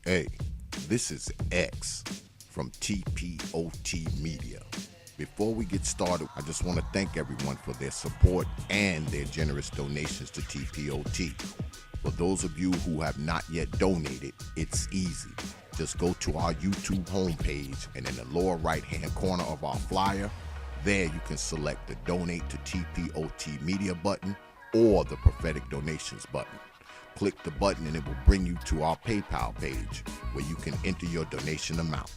Hey, this is X from T.P.O.T Media. Before we get started, I just want to thank everyone for their support and their generous donations to T.P.O.T. For those of you who have not yet donated, it's easy. Just go to our YouTube homepage, and in the lower right-hand corner of our flyer, there you can select the Donate to T.P.O.T Media button or the Prophetic Donations button. Click the button and it will bring you to our PayPal page where you can enter your donation amount.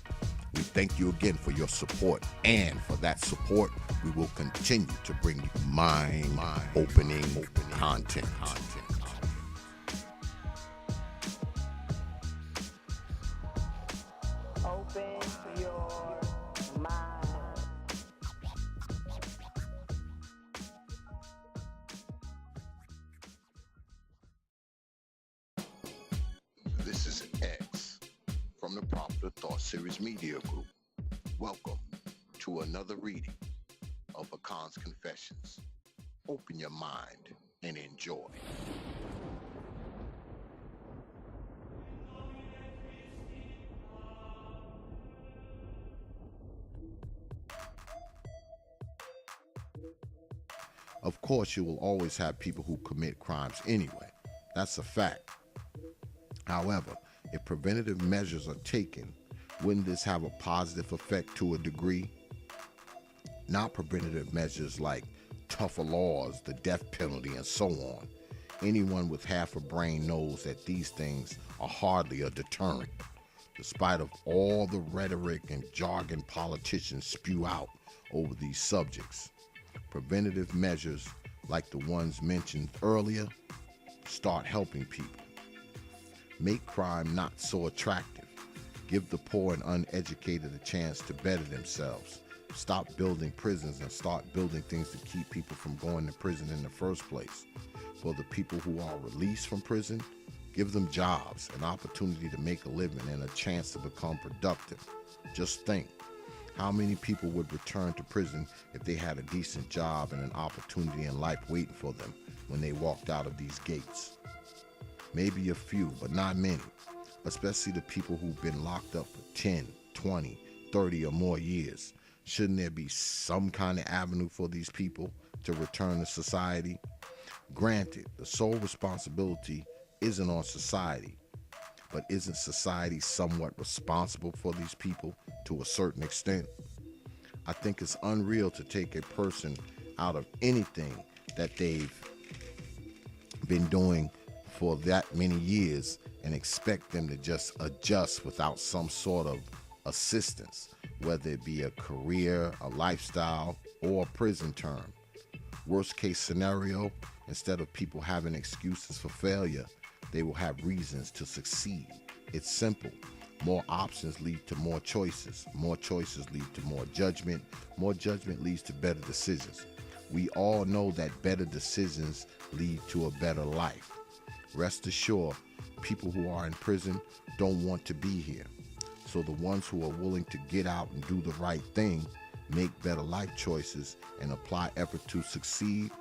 We thank you again for your support, and for that support, we will continue to bring you mind-opening content. Open your mind. This is X from the T.P.O.T Series Media Group. Welcome to another reading of Akan's Confessions. Open your mind and enjoy. Of course, you will always have people who commit crimes anyway. That's a fact. However, if preventative measures are taken, wouldn't this have a positive effect to a degree? Not preventative measures like tougher laws, the death penalty, and so on. Anyone with half a brain knows that these things are hardly a deterrent, despite of all the rhetoric and jargon politicians spew out over these subjects. Preventative measures like the ones mentioned earlier start helping people. Make crime not so attractive. Give the poor and uneducated a chance to better themselves. Stop building prisons and start building things to keep people from going to prison in the first place. For the people who are released from prison, give them jobs, an opportunity to make a living, and a chance to become productive. Just think, how many people would return to prison if they had a decent job and an opportunity in life waiting for them when they walked out of these gates? Maybe a few, but not many, especially the people who've been locked up for 10, 20, 30 or more years. Shouldn't there be some kind of avenue for these people to return to society? Granted, the sole responsibility isn't on society, but isn't society somewhat responsible for these people to a certain extent? I think it's unreal to take a person out of anything that they've been doing for that many years and expect them to just adjust without some sort of assistance, whether it be a career, a lifestyle, or a prison term. Worst case scenario, instead of people having excuses for failure, they will have reasons to succeed. It's simple. More options lead to more choices. More choices lead to more judgment. More judgment leads to better decisions. We all know that better decisions lead to a better life. Rest assured, people who are in prison don't want to be here. So the ones who are willing to get out and do the right thing, make better life choices, and apply effort to succeed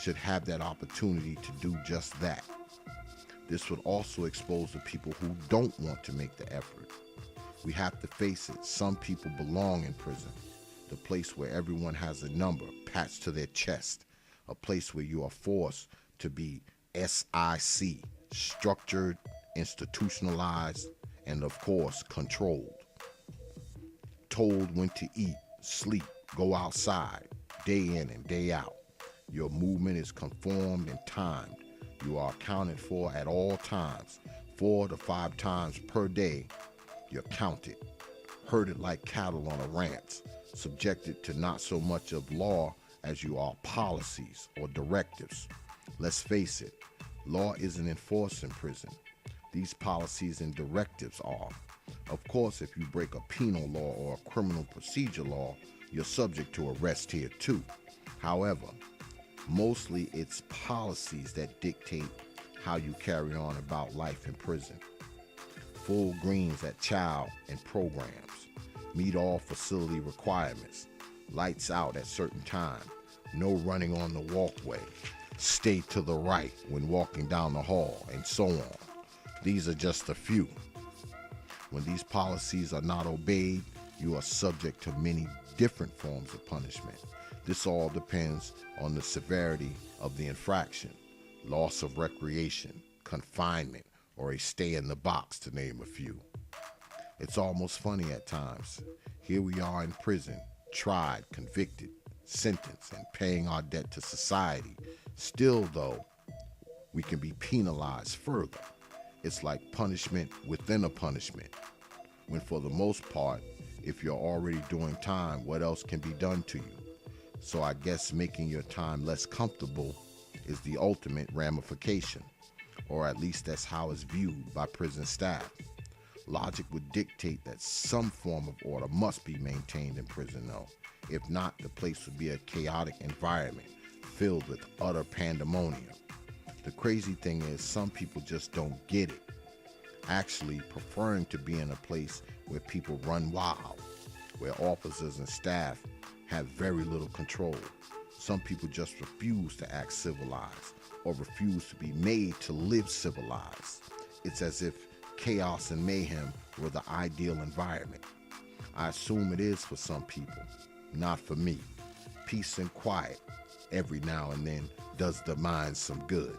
should have that opportunity to do just that. This would also expose the people who don't want to make the effort. We have to face it, some people belong in prison, the place where everyone has a number patched to their chest, a place where you are forced to be SIC, structured, institutionalized, and of course, controlled. Told when to eat, sleep, go outside, day in and day out. Your movement is conformed and timed. You are accounted for at all times, 4 to 5 times per day. You're counted, herded like cattle on a ranch, subjected to not so much of law as you are policies or directives. Let's face it, law isn't enforced in prison. These policies and directives are. Of course, if you break a penal law or a criminal procedure law, you're subject to arrest here too. However, mostly it's policies that dictate how you carry on about life in prison. Full greens at child and programs. Meet all facility requirements. Lights out at certain time. No running on the walkway. Stay to the right when walking down the hall, and so on. These are just a few. When these policies are not obeyed, you are subject to many different forms of punishment. This all depends on the severity of the infraction: loss of recreation, confinement, or a stay in the box, to name a few. It's almost funny at times. Here we are in prison, tried, convicted, sentenced, and paying our debt to society. Still, though, we can be penalized further. It's like punishment within a punishment, when for the most part, if you're already doing time, what else can be done to you? So I guess making your time less comfortable is the ultimate ramification, or at least that's how it's viewed by prison staff. Logic would dictate that some form of order must be maintained in prison, though. If not, the place would be a chaotic environment filled with utter pandemonium. The crazy thing is, some people just don't get it, actually preferring to be in a place where people run wild, where officers and staff have very little control. Some people just refuse to act civilized or refuse to be made to live civilized. It's as if chaos and mayhem were the ideal environment. I assume it is for some people, not for me. Peace and quiet every now and then does the mind some good.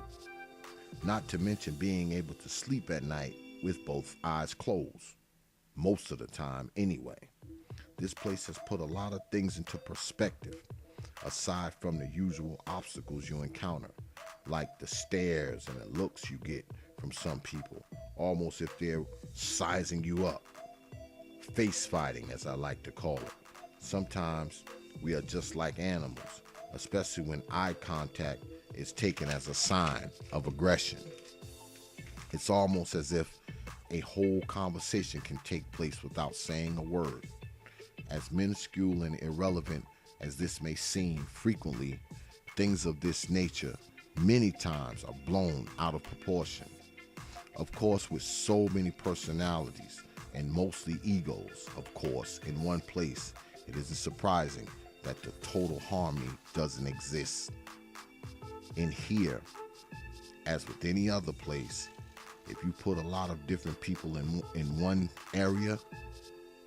Not to mention being able to sleep at night with both eyes closed, most of the time anyway. This place has put a lot of things into perspective, aside from the usual obstacles you encounter, like the stares and the looks you get from some people, almost if they're sizing you up. Face fighting, as I like to call it. Sometimes we are just like animals, especially when eye contact is taken as a sign of aggression. It's almost as if a whole conversation can take place without saying a word. As minuscule and irrelevant as this may seem, frequently, things of this nature many times are blown out of proportion. Of course, with so many personalities and mostly egos, of course, in one place, it isn't surprising that the total harmony doesn't exist. In here, as with any other place, if you put a lot of different people in one area,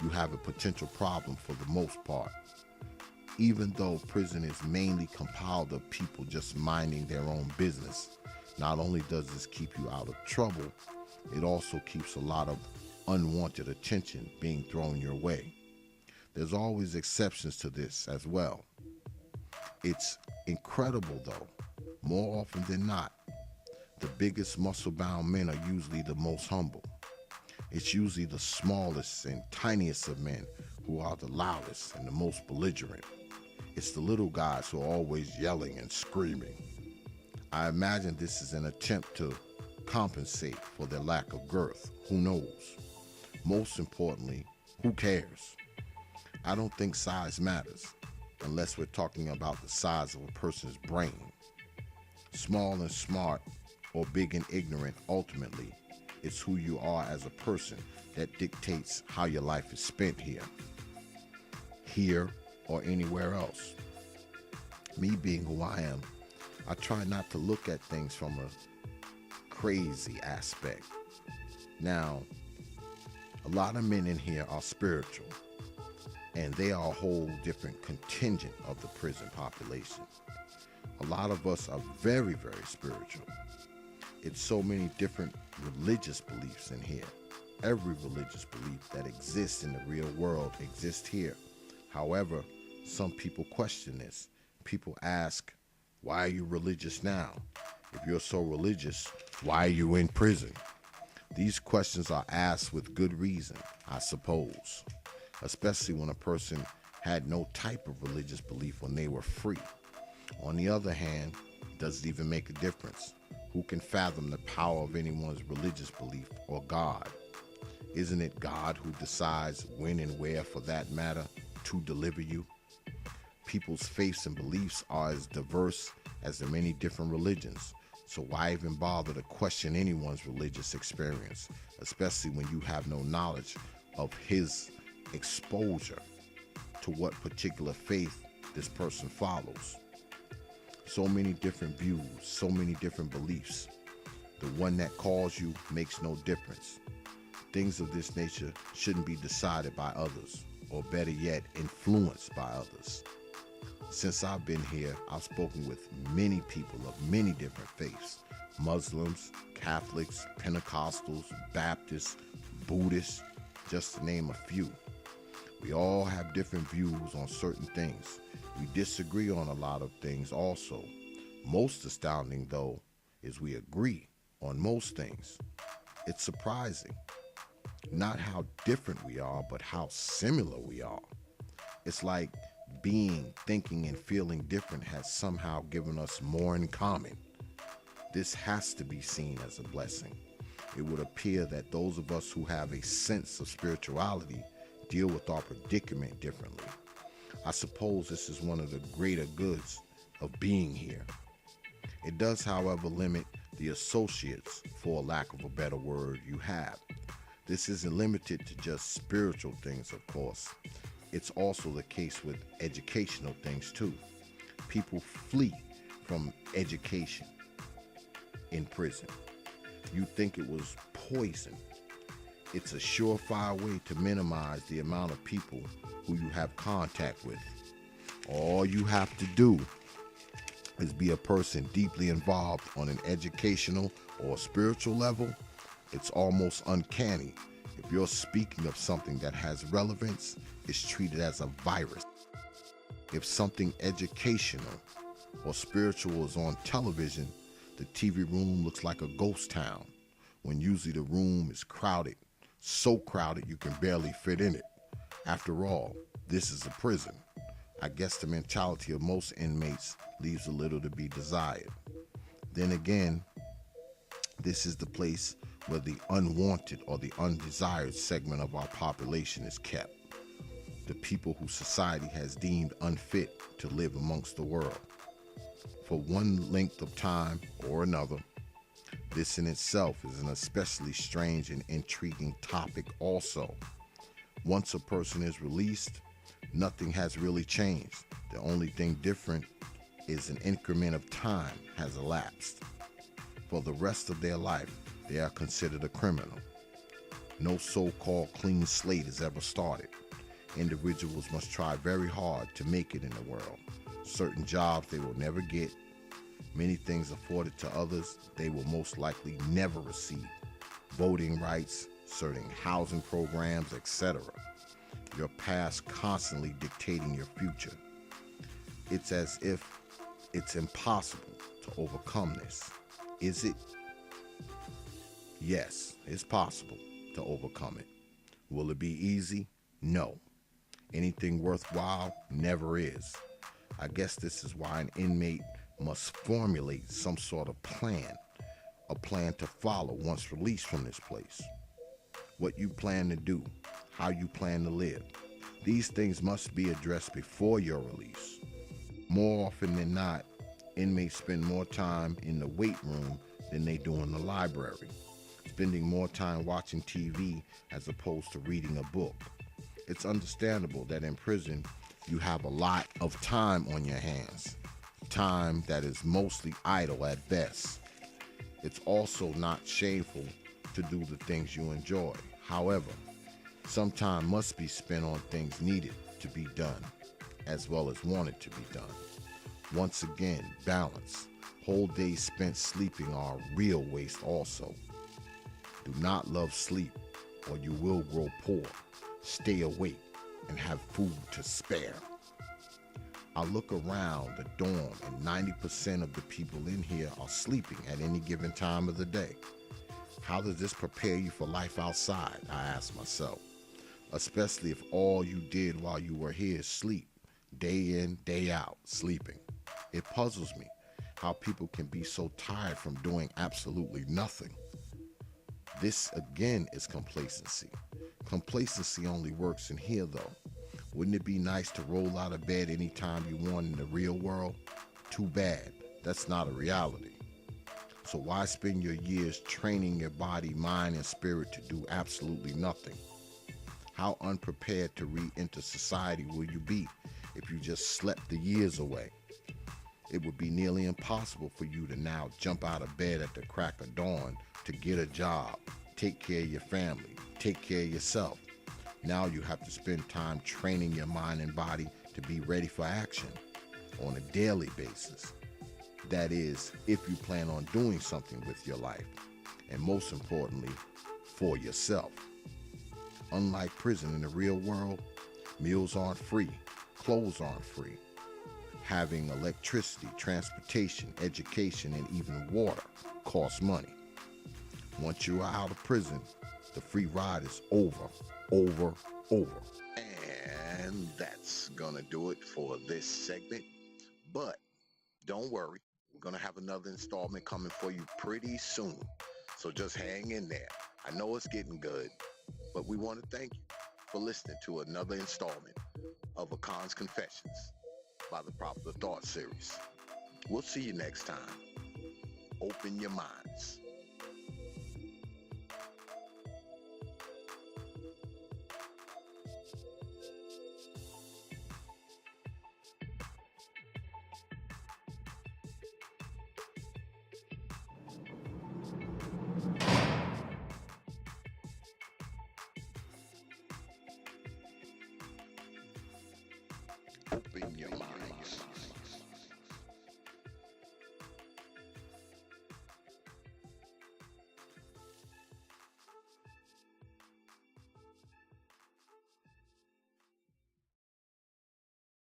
you have a potential problem for the most part. Even though prison is mainly compiled of people just minding their own business, not only does this keep you out of trouble, it also keeps a lot of unwanted attention being thrown your way. There's always exceptions to this as well. It's incredible though, more often than not, the biggest muscle-bound men are usually the most humble. It's usually the smallest and tiniest of men who are the loudest and the most belligerent. It's the little guys who are always yelling and screaming. I imagine this is an attempt to compensate for their lack of girth. Who knows? Most importantly, who cares? I don't think size matters, unless we're talking about the size of a person's brain. Small and smart, or big and ignorant, ultimately, it's who you are as a person that dictates how your life is spent here or anywhere else. Me being who I am, I try not to look at things from a crazy aspect. Now, a lot of men in here are spiritual, and they are a whole different contingent of the prison population. A lot of us are very, very spiritual. It's so many different religious beliefs in here. Every religious belief that exists in the real world exists here. However, some people question this. People ask, why are you religious now? If you're so religious, why are you in prison? These questions are asked with good reason, I suppose, especially when a person had no type of religious belief when they were free. On the other hand, does it even make a difference? Who can fathom the power of anyone's religious belief or God? Isn't it God who decides when and where, for that matter, to deliver you? People's faiths and beliefs are as diverse as the many different religions, so why even bother to question anyone's religious experience, especially when you have no knowledge of his exposure to what particular faith this person follows? So many different views, so many different beliefs. The one that calls you makes no difference. Things of this nature shouldn't be decided by others, or better yet, influenced by others. Since I've been here, I've spoken with many people of many different faiths: Muslims, Catholics, Pentecostals, Baptists, Buddhists, just to name a few. We all have different views on certain things. We disagree on a lot of things also. Most astounding, though, is we agree on most things. It's surprising, not how different we are, but how similar we are. It's like being, thinking, and feeling different has somehow given us more in common. This has to be seen as a blessing. It would appear that those of us who have a sense of spirituality deal with our predicament differently. I suppose this is one of the greater goods of being here. It does, however, limit the associates, for lack of a better word, you have. This isn't limited to just spiritual things, of course. It's also the case with educational things too. People flee from education in prison. You think it was poison. It's a surefire way to minimize the amount of people who you have contact with. All you have to do is be a person deeply involved on an educational or spiritual level. It's almost uncanny. If you're speaking of something that has relevance, it's treated as a virus. If something educational or spiritual is on television, the TV room looks like a ghost town, when usually the room is crowded, so crowded you can barely fit in it. After all, this is a prison. I guess the mentality of most inmates leaves a little to be desired. Then again, this is the place where the unwanted or the undesired segment of our population is kept. The people who society has deemed unfit to live amongst the world for one length of time or another. This in itself is an especially strange and intriguing topic also. Once a person is released, nothing has really changed. The only thing different is an increment of time has elapsed. For the rest of their life, they are considered a criminal. No so-called clean slate is ever started. Individuals must try very hard to make it in the world. Certain jobs they will never get. Many things afforded to others they will most likely never receive. Voting rights, certain housing programs, etc. Your past constantly dictating your future. It's as if it's impossible to overcome this. Is it? Yes, it's possible to overcome it. Will it be easy? No. Anything worthwhile never is. I guess this is why an inmate must formulate some sort of plan, a plan to follow once released from this place. What you plan to do, how you plan to live. These things must be addressed before your release. More often than not, inmates spend more time in the weight room than they do in the library, spending more time watching TV as opposed to reading a book. It's understandable that in prison you have a lot of time on your hands, time that is mostly idle at best. It's also not shameful to do the things you enjoy. However, some time must be spent on things needed to be done, as well as wanted to be done. Once again, balance. Whole days spent sleeping are a real waste also. Do not love sleep, or you will grow poor. Stay awake and have food to spare. I look around the dorm and 90% of the people in here are sleeping at any given time of the day. How does this prepare you for life outside, I ask myself, especially if all you did while you were here is sleep, day in, day out, sleeping. It puzzles me how people can be so tired from doing absolutely nothing. This again is complacency. Complacency only works in here though. Wouldn't it be nice to roll out of bed anytime you want in the real world? Too bad, that's not a reality. So why spend your years training your body, mind, and spirit to do absolutely nothing? How unprepared to re-enter society will you be if you just slept the years away? It would be nearly impossible for you to now jump out of bed at the crack of dawn to get a job, take care of your family, take care of yourself. Now you have to spend time training your mind and body to be ready for action on a daily basis. That is, if you plan on doing something with your life, and most importantly, for yourself. Unlike prison in the real world, meals aren't free, clothes aren't free. Having electricity, transportation, education, and even water costs money. Once you are out of prison, the free ride is over. And that's gonna do it for this segment. But don't worry, we're gonna have another installment coming for you pretty soon. So just hang in there. I know it's getting good, but we want to thank you for listening to another installment of Akan's Confessions by the Proper Thought series. We'll see you next time. Open your minds.